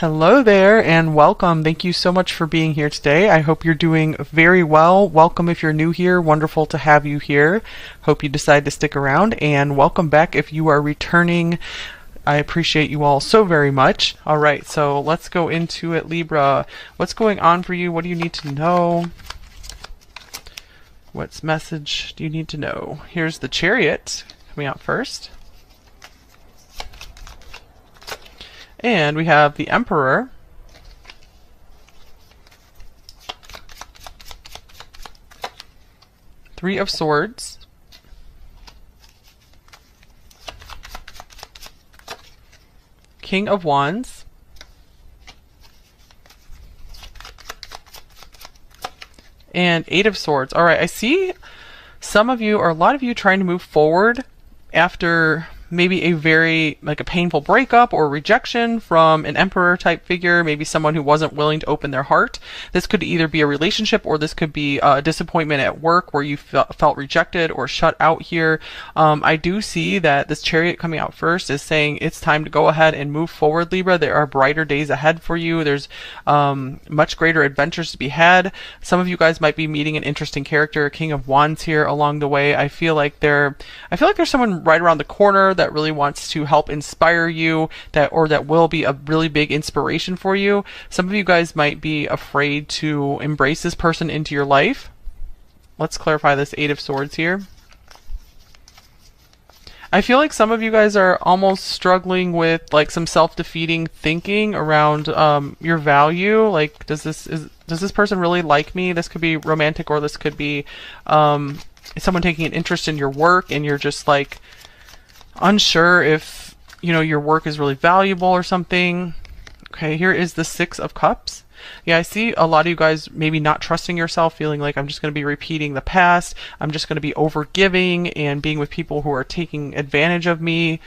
Hello there and welcome. Thank you so much for being here today. I hope you're doing very well. Welcome if you're new here. Wonderful to have you here. Hope you decide to stick around, and welcome back if you are returning. I appreciate you all so very much. All right, so let's go into it, Libra. What's going on for you? What do you need to know? What message do you need to know? Here's the Chariot coming out first. And we have the Emperor. Three of Swords. King of Wands. And Eight of Swords. All right, I see some of you, or a lot of you, trying to move forward after maybe a very a painful breakup or rejection from an emperor type figure, maybe someone who wasn't willing to open their heart. This could either be a relationship, or this could be a disappointment at work where you felt rejected or shut out here. I do see that this Chariot coming out first is saying it's time to go ahead and move forward, Libra. There are brighter days ahead for you. There's much greater adventures to be had. Some of you guys might be meeting an interesting character, King of Wands here along the way. I feel like there's someone right around the corner that really wants to help inspire you, that will be a really big inspiration for you. Some of you guys might be afraid to embrace this person into your life. Let's clarify this Eight of Swords here. I feel like some of you guys are almost struggling with some self-defeating thinking around your value. Like, does this person really like me? This could be romantic, or this could be someone taking an interest in your work, and you're just unsure if your work is really valuable or something. Okay, here is the Six of Cups. Yeah, I see a lot of you guys maybe not trusting yourself, feeling like I'm just going to be repeating the past. I'm just going to be overgiving and being with people who are taking advantage of me.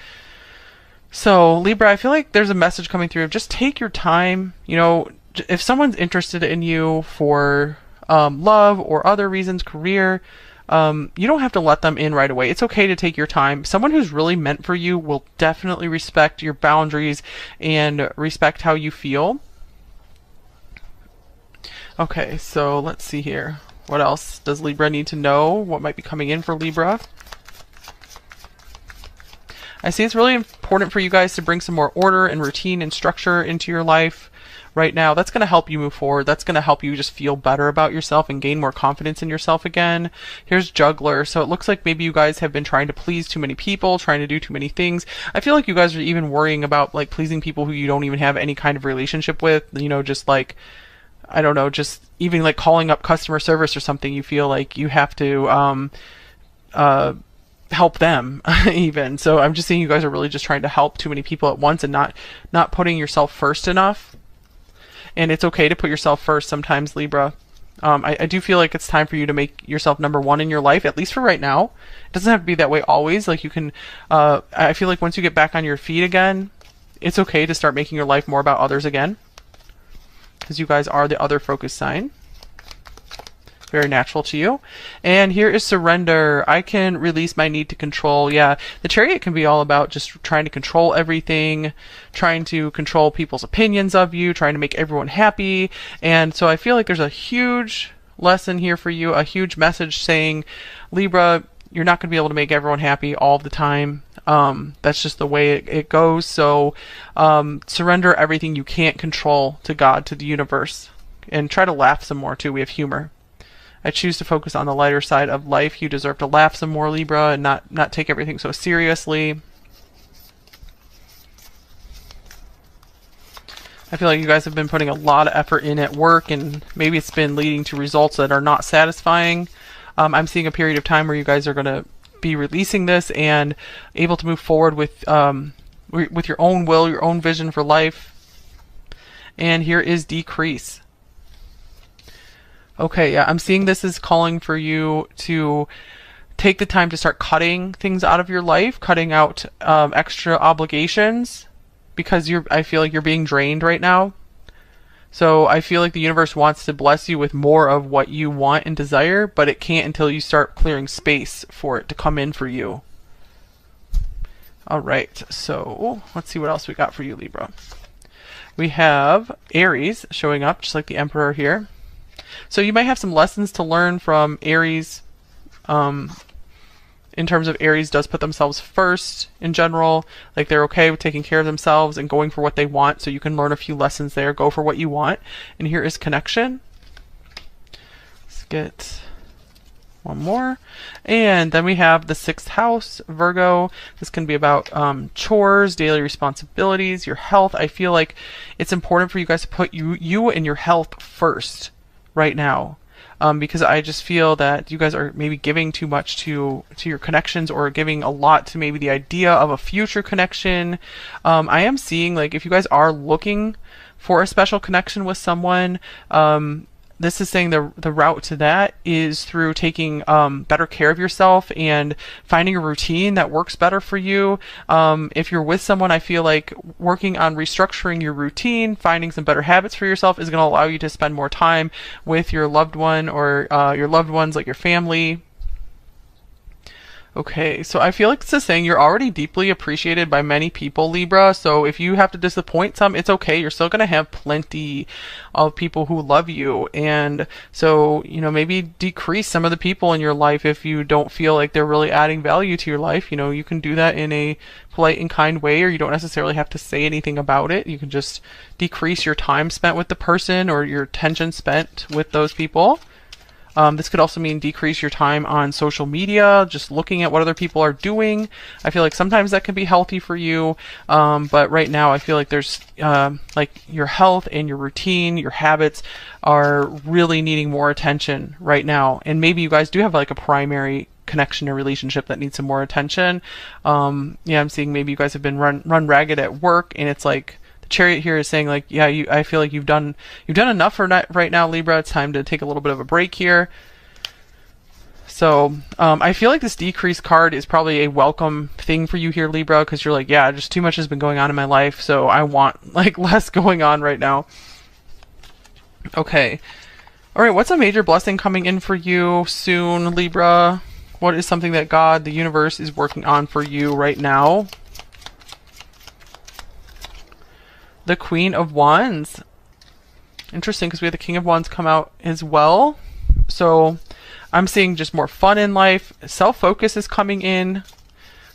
So Libra, I feel like there's a message coming through of just take your time. If someone's interested in you for love or other reasons, career, you don't have to let them in right away. It's okay to take your time. Someone who's really meant for you will definitely respect your boundaries and respect how you feel. Okay, so let's see here. What else does Libra need to know? What might be coming in for Libra? I see it's really important for you guys to bring some more order and routine and structure into your life right now. That's going to help you move forward. That's going to help you just feel better about yourself and gain more confidence in yourself again. Here's Juggler. So it looks like maybe you guys have been trying to please too many people, trying to do too many things. I feel like you guys are even worrying about pleasing people who you don't even have any kind of relationship with. Just I don't know, just even calling up customer service or something. You feel like you have to help them even. So I'm just seeing you guys are really just trying to help too many people at once and not putting yourself first enough. And it's okay to put yourself first sometimes, Libra. I do feel like it's time for you to make yourself number one in your life, at least for right now. It doesn't have to be that way always. You can, I feel like once you get back on your feet again, it's okay to start making your life more about others again. Because you guys are the other focus sign. Very natural to you. And here is Surrender. I can release my need to control. Yeah, the Chariot can be all about just trying to control everything, trying to control people's opinions of you, trying to make everyone happy. And so I feel like there's a huge lesson here for you, a huge message saying, Libra, you're not going to be able to make everyone happy all the time. That's just the way it goes. So surrender everything you can't control to God, to the universe, and try to laugh some more too. We have humor. I choose to focus on the lighter side of life. You deserve to laugh some more, Libra, and not take everything so seriously. I feel like you guys have been putting a lot of effort in at work, and maybe it's been leading to results that are not satisfying. I'm seeing a period of time where you guys are going to be releasing this and able to move forward with your own will, your own vision for life. And here is Decrease. Okay, yeah, I'm seeing this as calling for you to take the time to start cutting things out of your life, cutting out extra obligations, because I feel like you're being drained right now. So I feel like the universe wants to bless you with more of what you want and desire, but it can't until you start clearing space for it to come in for you. All right, so let's see what else we got for you, Libra. We have Aries showing up, just like the Emperor here. So you might have some lessons to learn from Aries. In terms of Aries does put themselves first in general. Like they're okay with taking care of themselves and going for what they want. So you can learn a few lessons there. Go for what you want. And here is connection. Let's get one more. And then we have the 6th house, Virgo. This can be about chores, daily responsibilities, your health. I feel like it's important for you guys to put you and your health first right now. Because I just feel that you guys are maybe giving too much to your connections, or giving a lot to maybe the idea of a future connection. I am seeing, like, if you guys are looking for a special connection with someone, this is saying the route to that is through taking better care of yourself and finding a routine that works better for you. If you're with someone, I feel like working on restructuring your routine, finding some better habits for yourself is going to allow you to spend more time with your loved one, or your loved ones, like your family. Okay, so I feel like this is saying you're already deeply appreciated by many people, Libra. So if you have to disappoint some, it's okay. You're still going to have plenty of people who love you. And so, you know, maybe decrease some of the people in your life if you don't feel like they're really adding value to your life. You know, you can do that in a polite and kind way, or you don't necessarily have to say anything about it. You can just decrease your time spent with the person, or your attention spent with those people. This could also mean decrease your time on social media, just looking at what other people are doing. I feel like sometimes that can be healthy for you, but right now I feel like there's like your health and your routine, your habits are really needing more attention right now. And maybe you guys do have like a primary connection or relationship that needs some more attention. Yeah, I'm seeing maybe you guys have been run ragged at work, and it's like the Chariot here is saying, like, yeah, I feel like you've done enough for right now, Libra. It's time to take a little bit of a break here. So I feel like this decrease card is probably a welcome thing for you here, Libra, because you're like, yeah, just too much has been going on in my life, so I want like less going on right now. Okay. All right, what's a major blessing coming in for you soon, Libra? What is something that God, the universe, is working on for you right now? The Queen of Wands. Interesting, because we have the King of Wands come out as well. So I'm seeing just more fun in life. Self-focus is coming in.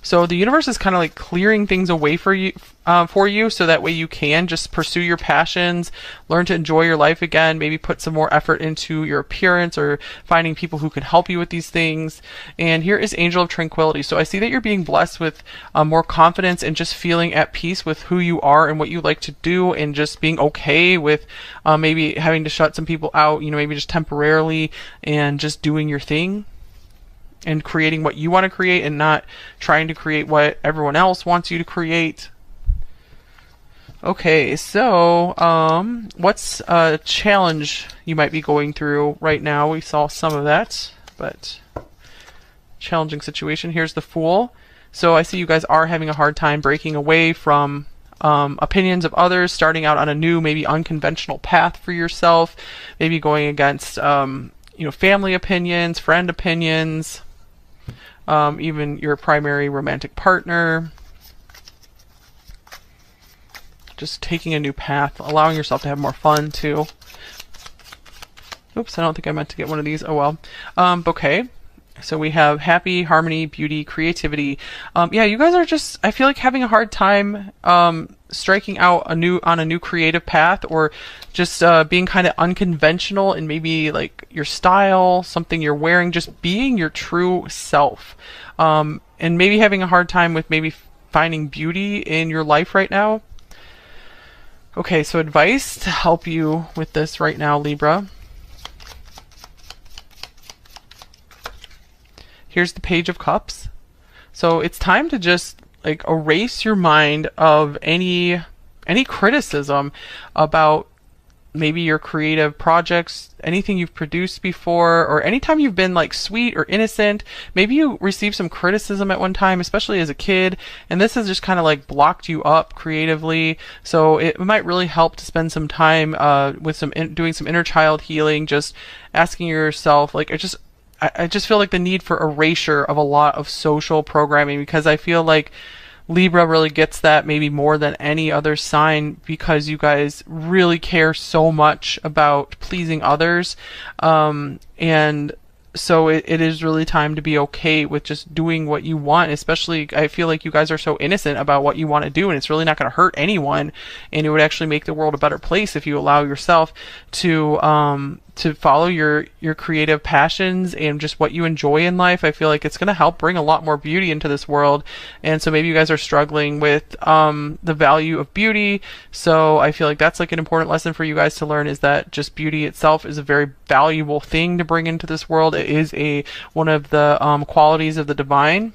So the universe is kind of like clearing things away for you, so that way you can just pursue your passions, learn to enjoy your life again, maybe put some more effort into your appearance, or finding people who can help you with these things. And here is Angel of Tranquility. So I see that you're being blessed with more confidence and just feeling at peace with who you are and what you like to do, and just being okay with maybe having to shut some people out, you know, maybe just temporarily, and just doing your thing and creating what you want to create, and not trying to create what everyone else wants you to create. Okay, so what's a challenge you might be going through right now? We saw some of that, but challenging situation. Here's the Fool. So I see you guys are having a hard time breaking away from opinions of others, starting out on a new, maybe unconventional path for yourself, maybe going against you know, family opinions, friend opinions, even your primary romantic partner. Just taking a new path, allowing yourself to have more fun too. Oops, I don't think I meant to get one of these. Oh well. Okay. So we have happy, harmony, beauty, creativity. Yeah, you guys are just, I feel like, having a hard time striking out on a new creative path, or just being kind of unconventional in maybe like your style, something you're wearing, just being your true self. And maybe having a hard time with maybe finding beauty in your life right now. Okay, so advice to help you with this right now, Libra. Here's the Page of Cups. So it's time to just like erase your mind of any criticism about maybe your creative projects, anything you've produced before, or anytime you've been like sweet or innocent. Maybe you received some criticism at one time, especially as a kid, and this has just kind of like blocked you up creatively. So it might really help to spend some time with doing some inner child healing, just asking yourself, like, I just feel like the need for erasure of a lot of social programming, because I feel like Libra really gets that maybe more than any other sign, because you guys really care so much about pleasing others. And so it is really time to be okay with just doing what you want. Especially, I feel like you guys are so innocent about what you want to do, and it's really not going to hurt anyone, and it would actually make the world a better place if you allow yourself to follow your creative passions and just what you enjoy in life. I feel like it's going to help bring a lot more beauty into this world. And so maybe you guys are struggling with the value of beauty. So I feel like that's like an important lesson for you guys to learn, is that just beauty itself is a very valuable thing to bring into this world. It is one of the qualities of the divine.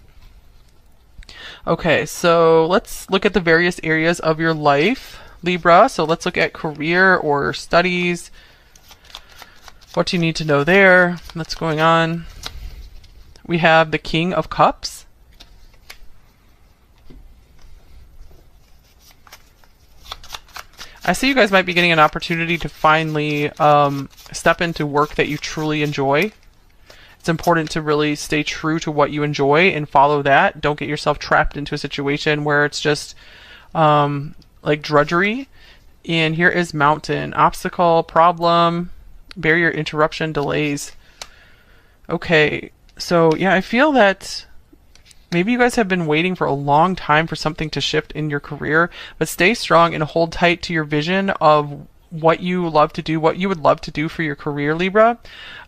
Okay, so let's look at the various areas of your life, Libra. So let's look at career or studies. What do you need to know there? What's going on? We have the King of Cups. I see you guys might be getting an opportunity to finally step into work that you truly enjoy. It's important to really stay true to what you enjoy and follow that. Don't get yourself trapped into a situation where it's just like drudgery. And here is Mountain. Obstacle, problem, barrier, interruption, delays. Okay, so yeah, I feel that maybe you guys have been waiting for a long time for something to shift in your career, but stay strong and hold tight to your vision of what you love to do, what you would love to do for your career, Libra.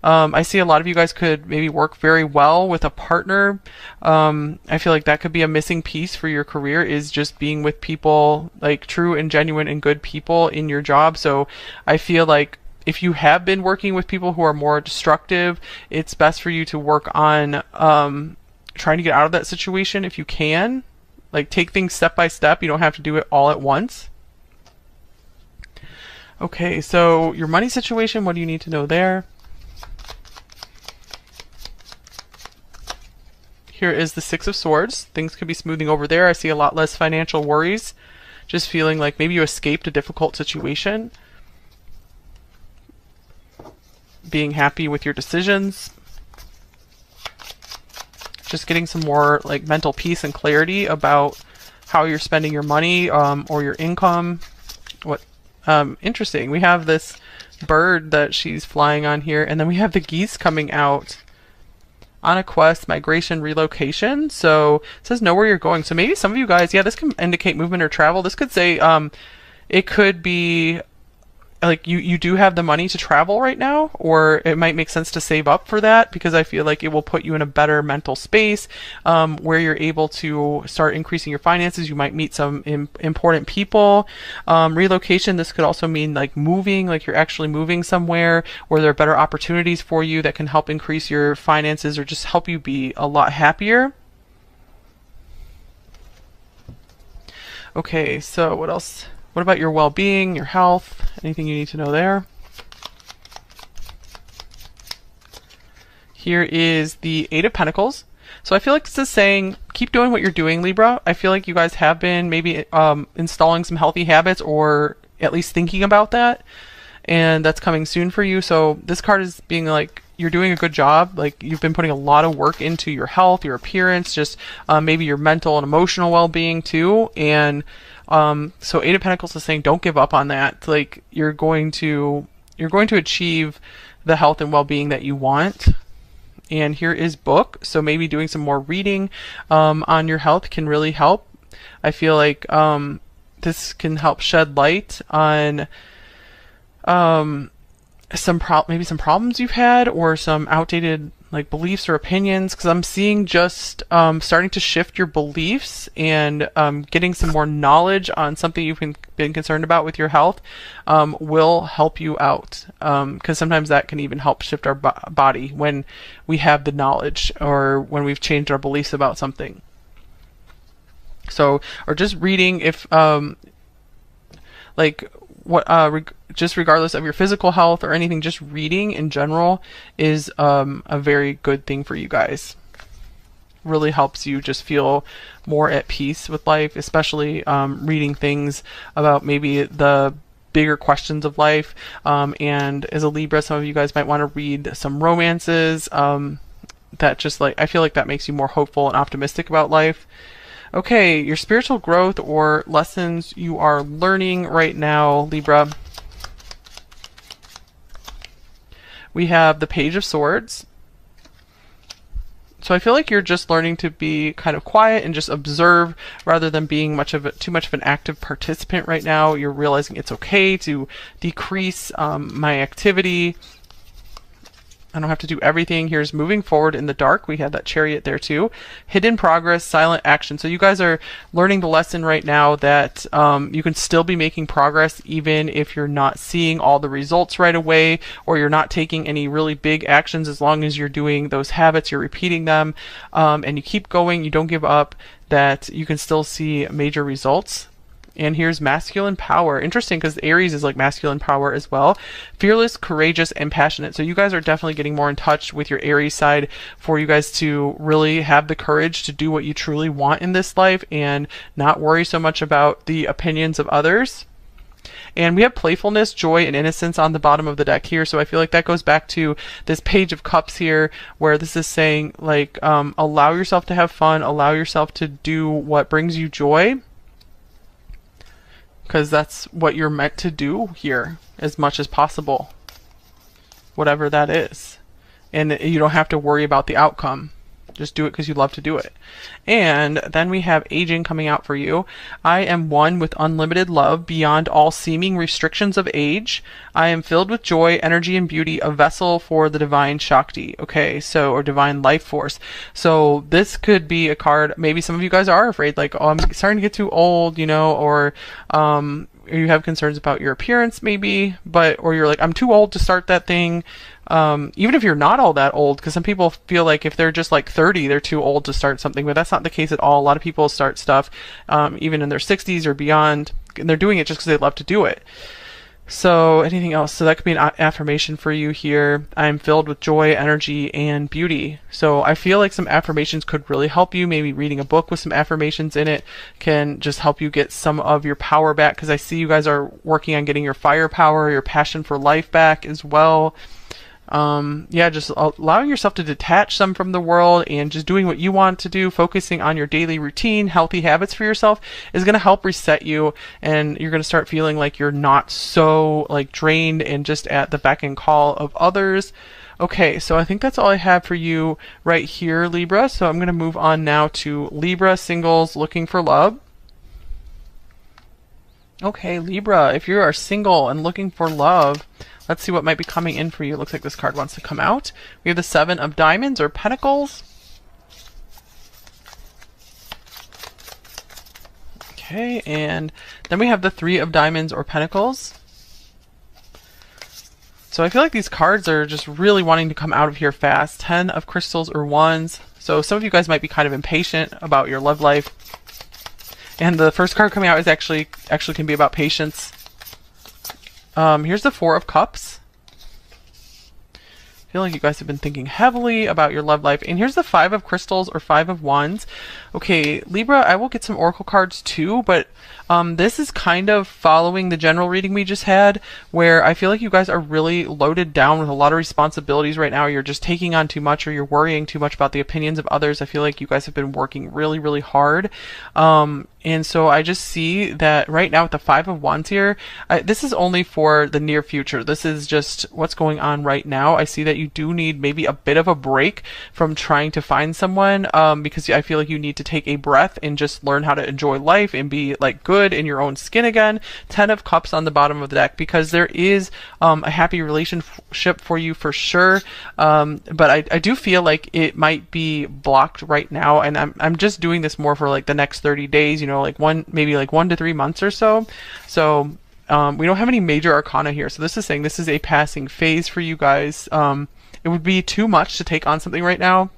I see a lot of you guys could maybe work very well with a partner. I feel like that could be a missing piece for your career, is just being with people, like true and genuine and good people in your job. So I feel like if you have been working with people who are more destructive, it's best for you to work on trying to get out of that situation if you can. Like, take things step by step. You don't have to do it all at once. Okay, so your money situation, what do you need to know there? Here is the Six of Swords. Things could be smoothing over there. I see a lot less financial worries. Just feeling like maybe you escaped a difficult situation. Being happy with your decisions. Just getting some more like mental peace and clarity about how you're spending your money or your income. What interesting. We have this bird that she's flying on here, and then we have the geese coming out. On a quest, migration, relocation. So it says know where you're going. So maybe some of you guys, yeah, this can indicate movement or travel. This could say it could be like you do have the money to travel right now, or it might make sense to save up for that, because I feel like it will put you in a better mental space where you're able to start increasing your finances. You might meet some important people. Relocation, this could also mean like moving, like you're actually moving somewhere where there are better opportunities for you that can help increase your finances or just help you be a lot happier. Okay, so what else? What about your well-being, your health? Anything you need to know there? Here is the Eight of Pentacles. So I feel like this is saying, keep doing what you're doing, Libra. I feel like you guys have been maybe installing some healthy habits, or at least thinking about that. And that's coming soon for you. So this card is being like, you're doing a good job. Like, you've been putting a lot of work into your health, your appearance, just maybe your mental and emotional well-being too. And so Eight of Pentacles is saying, don't give up on that. Like, you're going to achieve the health and well-being that you want. And here is Book. So maybe doing some more reading on your health can really help. I feel like this can help shed light on maybe some problems you've had, or some outdated like beliefs or opinions, because I'm seeing just starting to shift your beliefs and getting some more knowledge on something you've been concerned about with your health will help you out, because sometimes that can even help shift our body when we have the knowledge, or when we've changed our beliefs about something. So, or just reading, if like what just regardless of your physical health or anything, just reading in general is a very good thing for you guys. Really helps you just feel more at peace with life, especially reading things about maybe the bigger questions of life. And as a Libra, some of you guys might want to read some romances that just, like, I feel like that makes you more hopeful and optimistic about life. Okay, your spiritual growth or lessons you are learning right now, Libra. We have the Page of Swords. So I feel like you're just learning to be kind of quiet and just observe rather than being too much of an active participant right now. You're realizing it's okay to decrease my activity. I don't have to do everything. Here's moving forward in the dark. We had that Chariot there too. Hidden progress, silent action. So you guys are learning the lesson right now that you can still be making progress even if you're not seeing all the results right away, or you're not taking any really big actions. As long as you're doing those habits, you're repeating them, and you keep going, you don't give up, that you can still see major results. And here's masculine power. Interesting, because Aries is like masculine power as well. Fearless, courageous, and passionate. So you guys are definitely getting more in touch with your Aries side for you guys to really have the courage to do what you truly want in this life and not worry so much about the opinions of others. And we have playfulness, joy, and innocence on the bottom of the deck here. So I feel like that goes back to this Page of Cups here, where this is saying, like, allow yourself to have fun, allow yourself to do what brings you joy, because that's what you're meant to do here as much as possible, whatever that is. And you don't have to worry about the outcome. Just do it because you love to do it. And then we have aging coming out for you. I am one with unlimited love beyond all seeming restrictions of age. I am filled with joy, energy, and beauty, a vessel for the divine Shakti. Okay, so, or divine life force. So this could be a card. Maybe some of you guys are afraid, like, oh, I'm starting to get too old, you know, or you have concerns about your appearance maybe, or you're like, I'm too old to start that thing. Even if you're not all that old, because some people feel like if they're just like 30, they're too old to start something, but that's not the case at all. A lot of people start stuff even in their 60s or beyond, and they're doing it just because they love to do it. So anything else? So that could be an affirmation for you here. I'm filled with joy, energy, and beauty. So I feel like some affirmations could really help you. Maybe reading a book with some affirmations in it can just help you get some of your power back, because I see you guys are working on getting your firepower, your passion for life back as well. Yeah, just allowing yourself to detach some from the world and just doing what you want to do, focusing on your daily routine, healthy habits for yourself is going to help reset you, and you're going to start feeling like you're not so like drained and just at the beck and call of others. Okay, so I think that's all I have for you right here, Libra. So I'm going to move on now to Libra singles looking for love. Okay, Libra, if you are single and looking for love, let's see what might be coming in for you. It looks like this card wants to come out. We have the Seven of Diamonds or Pentacles. Okay, and then we have the Three of Diamonds or Pentacles. So I feel like these cards are just really wanting to come out of here fast. 10 of Crystals or Wands. So some of you guys might be kind of impatient about your love life. And the first card coming out is actually can be about patience. Here's the Four of Cups. I feel like you guys have been thinking heavily about your love life. And here's the Five of Crystals or Five of Wands. Okay, Libra, I will get some oracle cards too, but this is kind of following the general reading we just had, where I feel like you guys are really loaded down with a lot of responsibilities right now. You're just taking on too much, or you're worrying too much about the opinions of others. I feel like you guys have been working really, really hard. And so I just see that right now with the Five of Wands here, this is only for the near future. This is just what's going on right now. I see that you do need maybe a bit of a break from trying to find someone, because I feel like you need to take a breath and just learn how to enjoy life and be like good in your own skin again. 10 of Cups on the bottom of the deck, because there is a happy relationship for you for sure. But I do feel like it might be blocked right now, and I'm just doing this more for like the next 30 days, you know, like maybe 1 to 3 months or so. So we don't have any major arcana here, so this is saying this is a passing phase for you guys. It would be too much to take on something right now,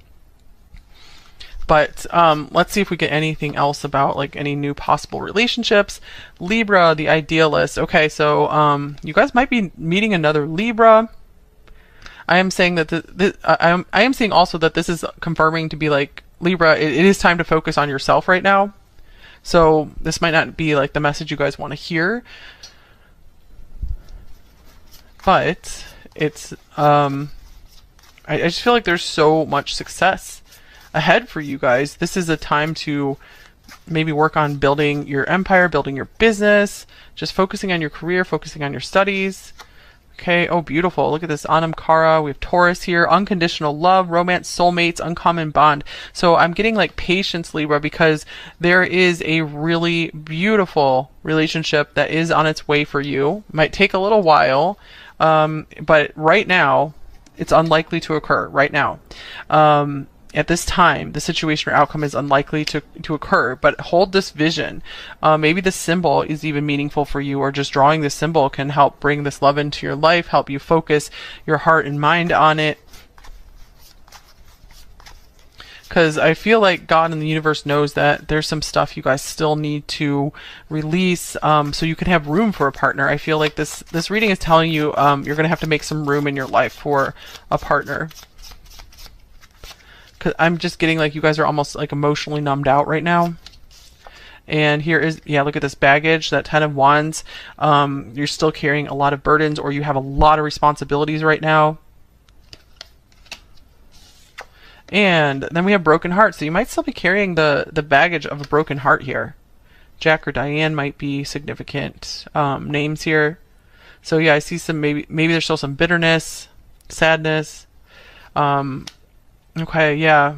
but let's see if we get anything else about like any new possible relationships. Libra, the idealist. Okay, so you guys might be meeting another Libra. I am saying that I am seeing also that this is confirming to be like, Libra, it is time to focus on yourself right now. So this might not be like the message you guys want to hear, but it's I just feel like there's so much success ahead for you guys. This is a time to maybe work on building your empire, building your business, just focusing on your career, focusing on your studies. Okay, oh beautiful. Look at this Anam Kara. We have Taurus here. Unconditional love, romance, soulmates, uncommon bond. So I'm getting like patience, Libra, because there is a really beautiful relationship that is on its way for you. Might take a little while, but right now, it's unlikely to occur right now. At this time, the situation or outcome is unlikely to occur, but hold this vision. Maybe the symbol is even meaningful for you, or just drawing this symbol can help bring this love into your life, help you focus your heart and mind on it. Because I feel like God and the universe knows that there's some stuff you guys still need to release, so you can have room for a partner. I feel like this reading is telling you you're going to have to make some room in your life for a partner. Cause I'm just getting like you guys are almost like emotionally numbed out right now. And here is, yeah, look at this baggage, that 10 of Wands. You're still carrying a lot of burdens, or you have a lot of responsibilities right now. And then we have broken heart. So you might still be carrying the baggage of a broken heart here. Jack or Diane might be significant names here. So yeah, I see some, maybe there's still some bitterness, sadness. Okay, yeah.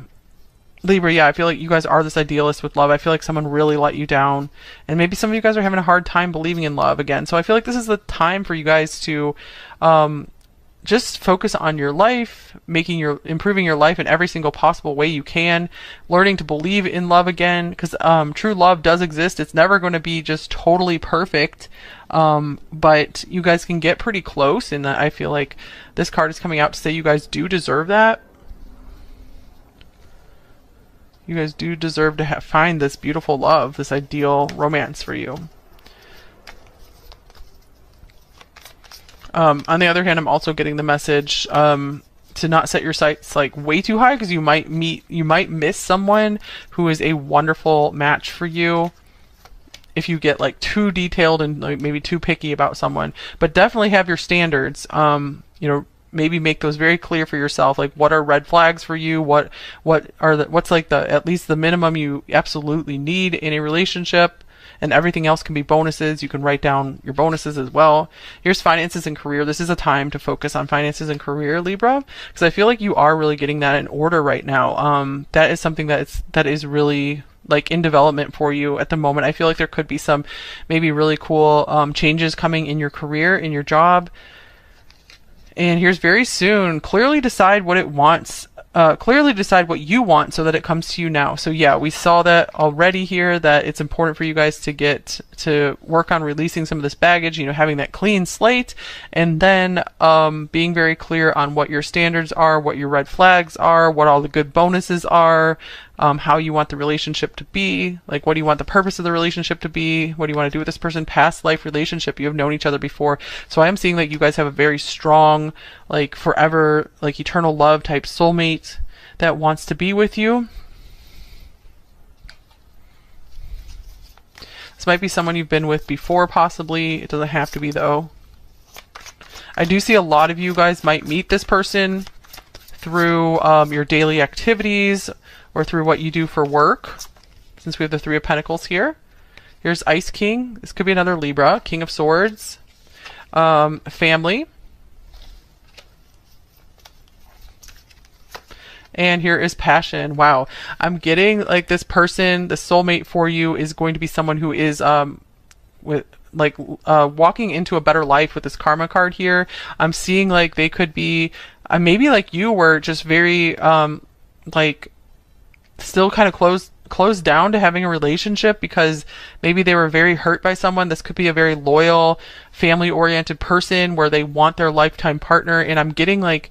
Libra, yeah, I feel like you guys are this idealist with love. I feel like someone really let you down. And maybe some of you guys are having a hard time believing in love again. So I feel like this is the time for you guys to just focus on your life, improving your life in every single possible way you can, learning to believe in love again, because true love does exist. It's never going to be just totally perfect, but you guys can get pretty close, and I feel like this card is coming out to say you guys do deserve that. You guys do deserve to find this beautiful love, this ideal romance for you. On the other hand, I'm also getting the message to not set your sights like way too high, because you might miss someone who is a wonderful match for you if you get like too detailed and like maybe too picky about someone. But definitely have your standards. Maybe make those very clear for yourself. Like, what are red flags for you? What's like at least the minimum you absolutely need in a relationship, and everything else can be bonuses. You can write down your bonuses as well. Here's finances and career. This is a time to focus on finances and career, Libra, because I feel like you are really getting that in order right now. That is something that is really like in development for you at the moment. I feel like there could be some maybe really cool changes coming in your career, in your job. And here's very soon, clearly decide what it wants. Clearly decide what you want so that it comes to you now. So yeah, we saw that already here, that it's important for you guys to get to work on releasing some of this baggage, having that clean slate, and then being very clear on what your standards are, what your red flags are, what all the good bonuses are, how you want the relationship to be, like what do you want the purpose of the relationship to be, what do you want to do with this person, past life relationship, you have known each other before. So I am seeing that you guys have a very strong, like forever, like eternal love type soulmate that wants to be with you. This might be someone you've been with before, possibly. It doesn't have to be, though. I do see a lot of you guys might meet this person through your daily activities or through what you do for work, since we have the Three of Pentacles here. Here's Ice King. This could be another Libra. King of Swords. Family. And here is passion. Wow. I'm getting like this person, the soulmate for you is going to be someone who is walking into a better life with this karma card here. I'm seeing like they could be maybe like you were just very still kind of closed down to having a relationship because maybe they were very hurt by someone. This could be a very loyal, family-oriented person where they want their lifetime partner, and I'm getting like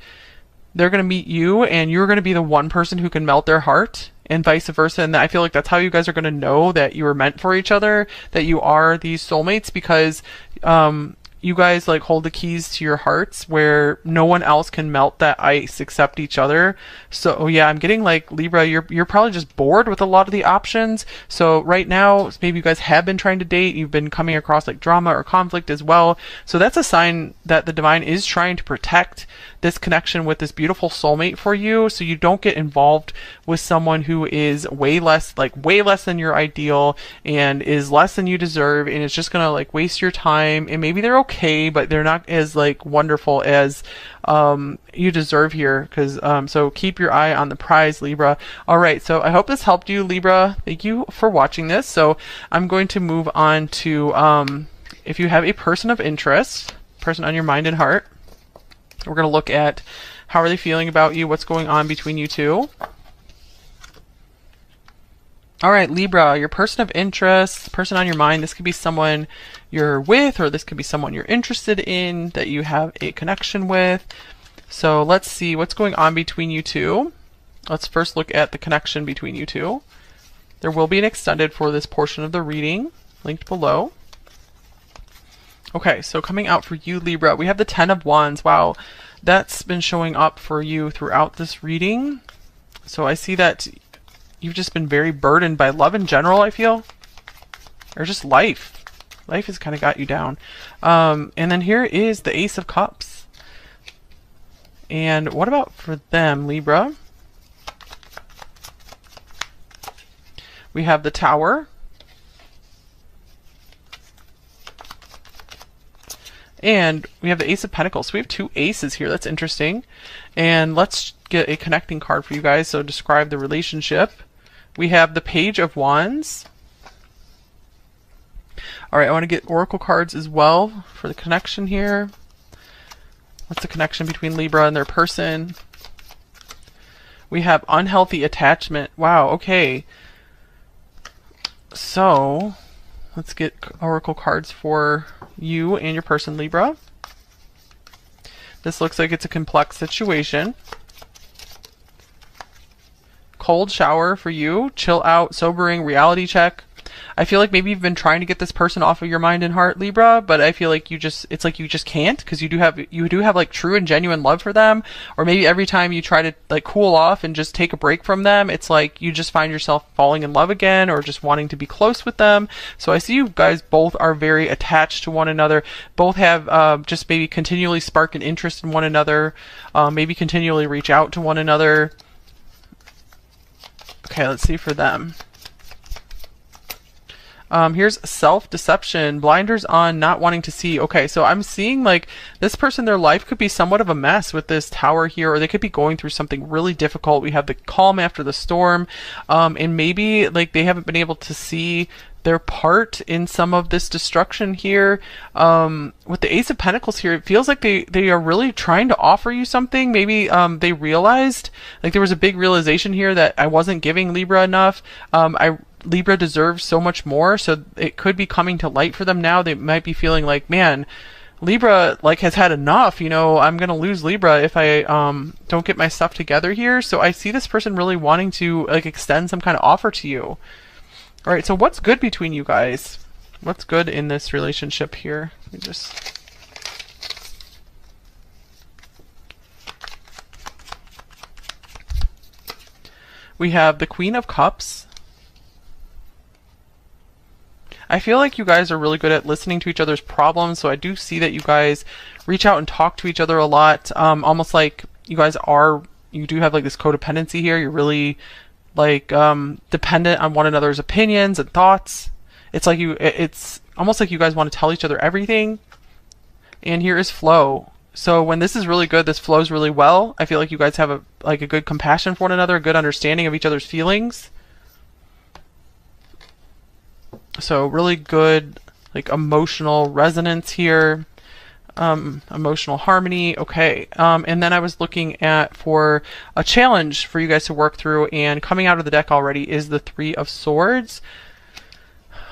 they're going to meet you and you're going to be the one person who can melt their heart, and vice versa. And I feel like that's how you guys are going to know that you were meant for each other, that you are these soulmates, because you guys like hold the keys to your hearts where no one else can melt that ice except each other. So yeah, I'm getting like Libra, you're probably just bored with a lot of the options. So right now, maybe you guys have been trying to date, you've been coming across like drama or conflict as well. So that's a sign that the divine is trying to protect this connection with this beautiful soulmate for you, so you don't get involved with someone who is way less than your ideal and is less than you deserve, and it's just gonna like waste your time. And maybe they're okay, but they're not as like wonderful as you deserve here. Because so keep your eye on the prize, Libra. All right, so I hope this helped you, Libra. Thank you for watching this. So I'm going to move on to if you have a person of interest, person on your mind and heart. We're going to look at how are they feeling about you, what's going on between you two. All right, Libra, your person of interest, person on your mind. This could be someone you're with, or this could be someone you're interested in, that you have a connection with. So let's see what's going on between you two. Let's first look at the connection between you two. There will be an extended for this portion of the reading, linked below. Okay, so coming out for you, Libra, we have the 10 of Wands. Wow, that's been showing up for you throughout this reading. So I see that you've just been very burdened by love in general, I feel. Or just life. Life has kind of got you down. And then here is the Ace of Cups. And what about for them, Libra? We have the Tower. And we have the Ace of Pentacles. So we have two aces here. That's interesting. And let's get a connecting card for you guys. So describe the relationship. We have the Page of Wands. All right, I want to get oracle cards as well for the connection here. What's the connection between Libra and their person? We have unhealthy attachment. Wow, okay. So let's get oracle cards for you and your person, Libra. This looks like it's a complex situation. Cold shower for you. Chill out, sobering, reality check. I feel like maybe you've been trying to get this person off of your mind and heart, Libra, but I feel like it's like you just can't, because you do have like true and genuine love for them. Or maybe every time you try to like cool off and just take a break from them, it's like you just find yourself falling in love again, or just wanting to be close with them. So I see you guys both are very attached to one another. Both have just maybe continually spark an interest in one another, maybe continually reach out to one another. Okay, let's see for them. Here's self-deception, blinders on, not wanting to see. Okay, so I'm seeing like this person, their life could be somewhat of a mess with this Tower here, or they could be going through something really difficult. We have the calm after the storm, and maybe like they haven't been able to see their part in some of this destruction here. With the Ace of Pentacles here, it feels like they are really trying to offer you something. Maybe they realized, like there was a big realization here that I wasn't giving Libra enough. Libra deserves so much more, so it could be coming to light for them now. They might be feeling like, man, Libra like has had enough, you know, I'm gonna lose Libra if I don't get my stuff together here. So I see this person really wanting to like extend some kind of offer to you. All right, so what's good between you guys? What's good in this relationship here? Let me just... We have the Queen of Cups. I feel like you guys are really good at listening to each other's problems, so I do see that you guys reach out and talk to each other a lot. Almost like you do have like this codependency here. You're really like dependent on one another's opinions and thoughts. It's almost like you guys want to tell each other everything. And here is flow. So when this is really good, this flows really well. I feel like you guys have a good compassion for one another, a good understanding of each other's feelings. So really good like emotional resonance here, emotional harmony. Okay, and then I was looking at for a challenge for you guys to work through, and coming out of the deck already is the Three of Swords.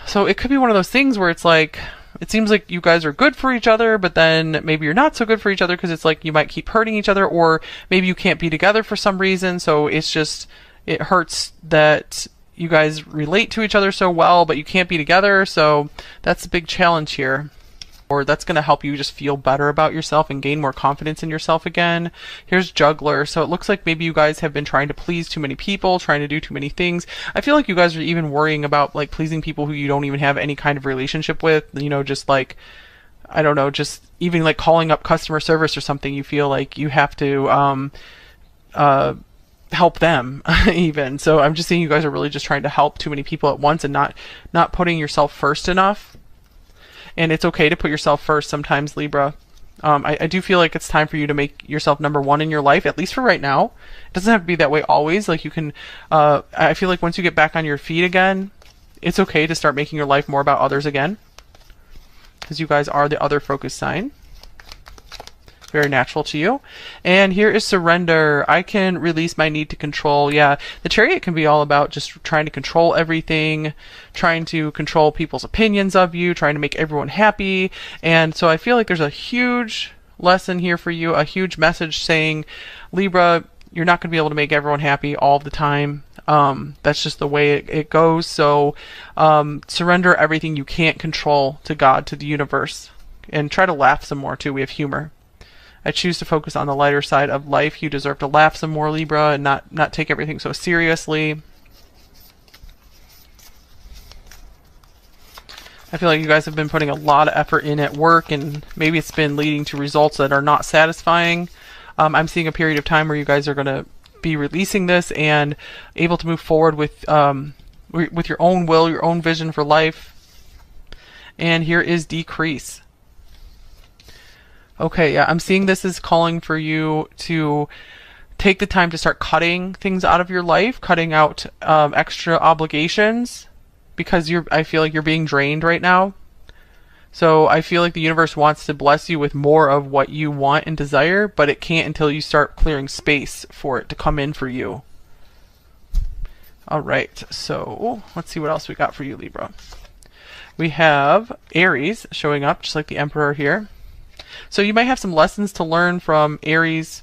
So it could be one of those things where it's like, it seems like you guys are good for each other, but then maybe you're not so good for each other, because it's like you might keep hurting each other, or maybe you can't be together for some reason. So it's just, it hurts that you guys relate to each other so well, but you can't be together. So that's a big challenge here. or that's going to help you just feel better about yourself and gain more confidence in yourself again. Here's Juggler. So it looks like maybe you guys have been trying to please too many people, trying to do too many things. I feel like you guys are even worrying about like pleasing people who you don't even have any kind of relationship with, you know, just like, I don't know, just even like calling up customer service or something. You feel like you have to help them even. So I'm just seeing you guys are really just trying to help too many people at once and not putting yourself first enough. And it's okay to put yourself first sometimes, Libra. I do feel like it's time for you to make yourself number one in your life, at least for right now. It doesn't have to be that way always. Like you can, I feel like once you get back on your feet again, it's okay to start making your life more about others again. Because you guys are the other focus sign. Very natural to you. And here is Surrender. I can release my need to control. Yeah, the Chariot can be all about just trying to control everything, trying to control people's opinions of you, trying to make everyone happy. And so I feel like there's a huge lesson here for you, a huge message saying, Libra, you're not going to be able to make everyone happy all the time. That's just the way it goes. So surrender everything you can't control to God, to the universe. And try to laugh some more too. We have humor. I choose to focus on the lighter side of life. You deserve to laugh some more, Libra, and not take everything so seriously. I feel like you guys have been putting a lot of effort in at work, and maybe it's been leading to results that are not satisfying. I'm seeing a period of time where you guys are going to be releasing this and able to move forward with your own will, your own vision for life. And here is Decrease. Okay, yeah, I'm seeing this as calling for you to take the time to start cutting things out of your life, cutting out extra obligations, because I feel like you're being drained right now. So I feel like the universe wants to bless you with more of what you want and desire, but it can't until you start clearing space for it to come in for you. All right, so let's see what else we got for you, Libra. We have Aries showing up, just like the Emperor here. So you might have some lessons to learn from Aries